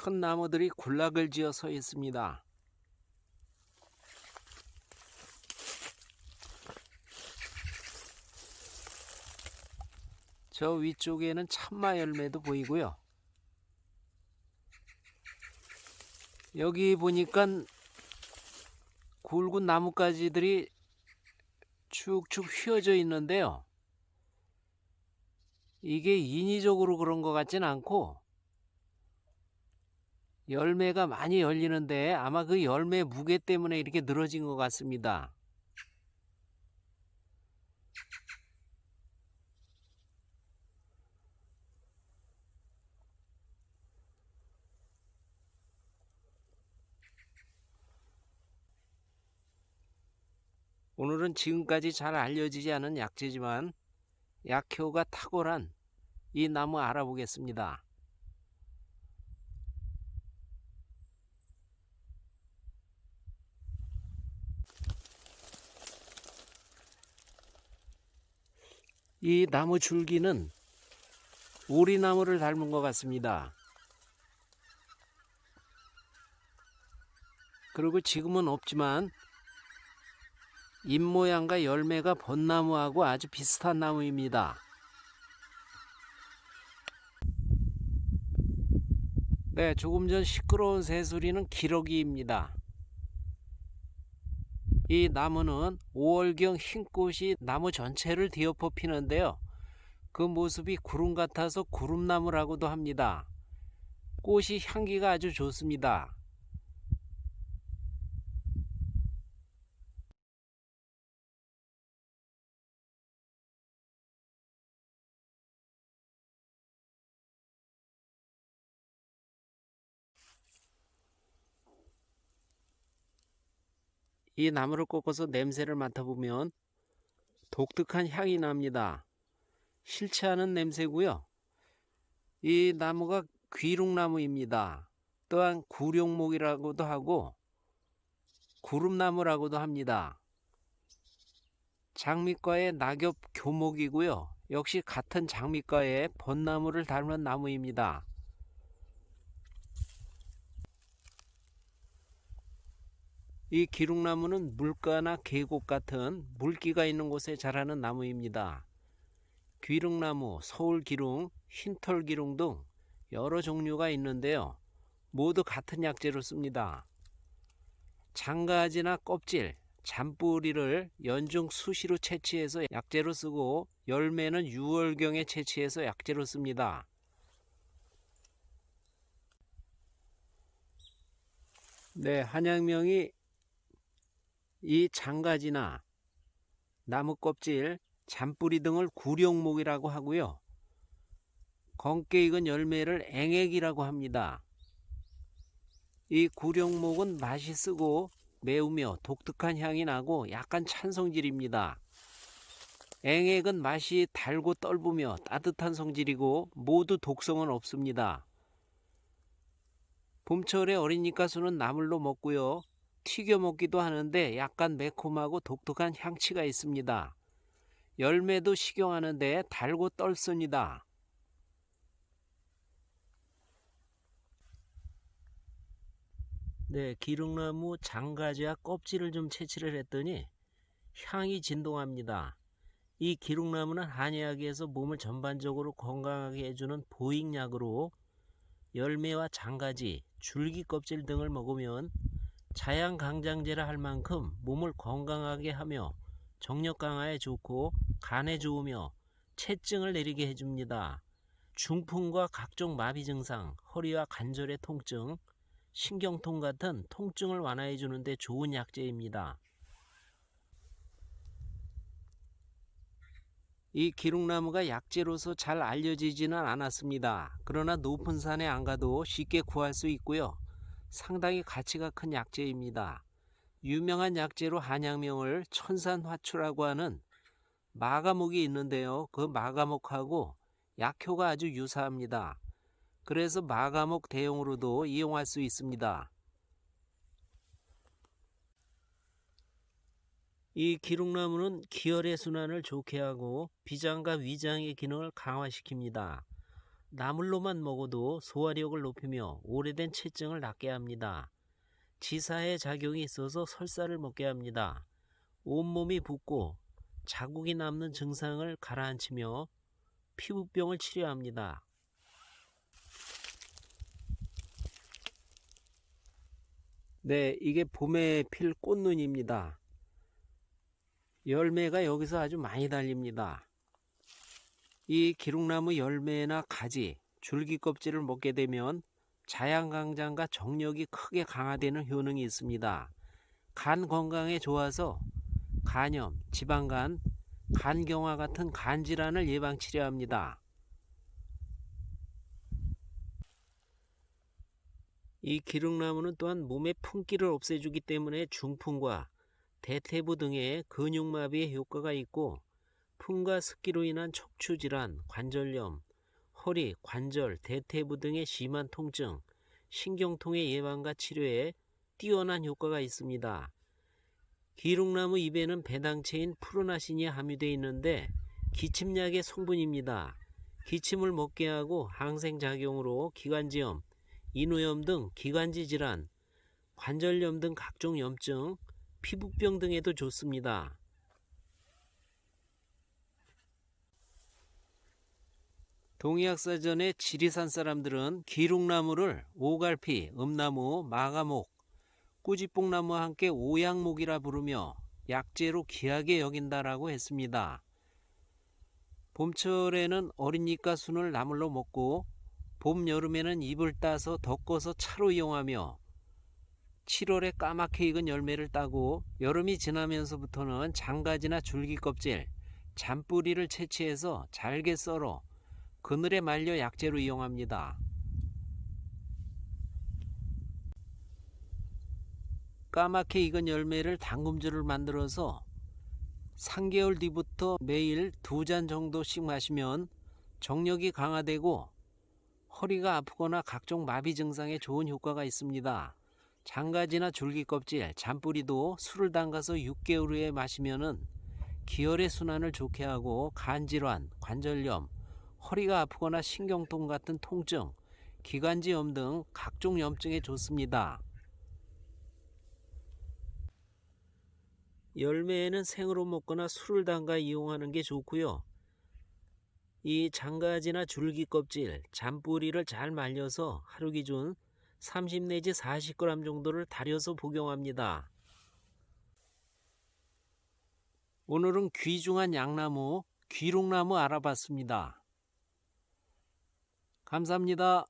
큰 나무들이 군락을 지어 서 있습니다. 저 위쪽에는 참마 열매도 보이고요. 여기 보니까 굵은 나뭇가지들이 축축 휘어져 있는데요. 이게 인위적으로 그런 것 같진 않고 열매가 많이 열리는데 아마 그 열매 무게 때문에 이렇게 늘어진 것 같습니다. 오늘은 지금까지 잘 알려지지 않은 약재지만 약효가 탁월한 이 나무 알아보겠습니다. 이 나무 줄기는 오리나무를 닮은 것 같습니다. 그리고 지금은 없지만 잎 모양과 열매가 벚나무하고 아주 비슷한 나무입니다. 네, 조금 전 시끄러운 새소리는 기러기입니다. 이 나무는 5월경 흰꽃이 나무 전체를 뒤엎어 피는데요. 그 모습이 구름 같아서 구름나무라고도 합니다. 꽃이 향기가 아주 좋습니다. 이 나무를 꺾어서 냄새를 맡아보면 독특한 향이 납니다. 싫지 않은 냄새고요. 이 나무가 귀룩나무입니다. 또한 구룡목이라고도 하고 구름나무라고도 합니다. 장미과의 낙엽 교목이고요. 역시 같은 장미과의 벚나무를 닮은 나무입니다. 이 기룩나무는 물가나 계곡 같은 물기가 있는 곳에 자라는 나무입니다. 귀룩나무, 서울기룽, 흰털기룽 등 여러 종류가 있는데요. 모두 같은 약재로 씁니다. 장가지나 껍질, 잔뿌리를 연중 수시로 채취해서 약재로 쓰고 열매는 6월경에 채취해서 약재로 씁니다. 네, 한약명이 이 장가지나 나무 껍질, 잔뿌리 등을 구룡목이라고 하고요. 검게 익은 열매를 앵액이라고 합니다. 이 구룡목은 맛이 쓰고 매우며 독특한 향이 나고 약간 찬 성질입니다. 앵액은 맛이 달고 떫으며 따뜻한 성질이고 모두 독성은 없습니다. 봄철에 어린 잎가수는 나물로 먹고요. 튀겨 먹기도 하는데 약간 매콤하고 독특한 향치가 있습니다. 열매도 식용하는데 달고 떫습니다. 네, 기룩나무 장가지와 껍질을 좀 채취를 했더니 향이 진동합니다. 이 기룩나무는 한의학에서 몸을 전반적으로 건강하게 해주는 보익약으로 열매와 장가지, 줄기 껍질 등을 먹으면 자양강장제라 할 만큼 몸을 건강하게 하며 정력 강화에 좋고 간에 좋으며 체증을 내리게 해줍니다. 중풍과 각종 마비 증상, 허리와 관절의 통증, 신경통 같은 통증을 완화해 주는데 좋은 약재입니다. 이 기룩나무가 약재로서 잘 알려지지는 않았습니다. 그러나 높은 산에 안 가도 쉽게 구할 수 있고요. 상당히 가치가 큰 약재입니다. 유명한 약재로 한약명을 천산화추라고 하는 마가목이 있는데요. 그 마가목하고 약효가 아주 유사합니다. 그래서 마가목 대용으로도 이용할 수 있습니다. 이 기룩나무는 기혈의 순환을 좋게 하고 비장과 위장의 기능을 강화시킵니다. 나물로만 먹어도 소화력을 높이며 오래된 체증을 낫게 합니다. 지사의 작용이 있어서 설사를 먹게 합니다. 온몸이 붓고 자국이 남는 증상을 가라앉히며 피부병을 치료합니다. 네, 이게 봄에 필 꽃눈입니다. 열매가 여기서 아주 많이 달립니다. 이 기룩나무 열매나 가지, 줄기 껍질을 먹게 되면 자양강장과 정력이 크게 강화되는 효능이 있습니다. 간 건강에 좋아서 간염, 지방간, 간경화 같은 간질환을 예방 치료합니다. 이 기룩나무는 또한 몸의 품기를 없애주기 때문에 중풍과 대퇴부 등의 근육마비에 효과가 있고, 품과 습기로 인한 척추질환, 관절염, 허리, 관절, 대퇴부 등의 심한 통증, 신경통의 예방과 치료에 뛰어난 효과가 있습니다. 기룩나무 잎에는 배당체인 프루나신이 함유되어 있는데 기침약의 성분입니다. 기침을 먹게 하고 항생작용으로 기관지염, 인후염 등 기관지 질환, 관절염 등 각종 염증, 피부병 등에도 좋습니다. 동의학사전의 지리산 사람들은 기룩나무를 오갈피, 음나무, 마가목, 꾸지뽕나무와 함께 오양목이라 부르며 약재로 귀하게 여긴다라고 했습니다. 봄철에는 어린잎과 순을 나물로 먹고 봄, 여름에는 잎을 따서 덮어서 차로 이용하며 7월에 까맣게 익은 열매를 따고 여름이 지나면서부터는 장가지나 줄기 껍질, 잔뿌리를 채취해서 잘게 썰어 그늘에 말려 약재로 이용합니다. 까맣게 익은 열매를 당금주를 만들어서 3개월 뒤부터 매일 2잔 정도씩 마시면 정력이 강화되고 허리가 아프거나 각종 마비 증상에 좋은 효과가 있습니다. 장가지나 줄기 껍질, 잔뿌리도 술을 담가서 6개월 후에 마시면 기혈의 순환을 좋게 하고 간질환, 관절염, 허리가 아프거나 신경통 같은 통증, 기관지염 등 각종 염증에 좋습니다. 열매에는 생으로 먹거나 술을 담가 이용하는 게 좋고요. 이 장가지나 줄기 껍질, 잔뿌리를 잘 말려서 하루 기준 30 내지 40g 정도를 달여서 복용합니다. 오늘은 귀중한 약나무, 기룩나무 알아봤습니다. 감사합니다.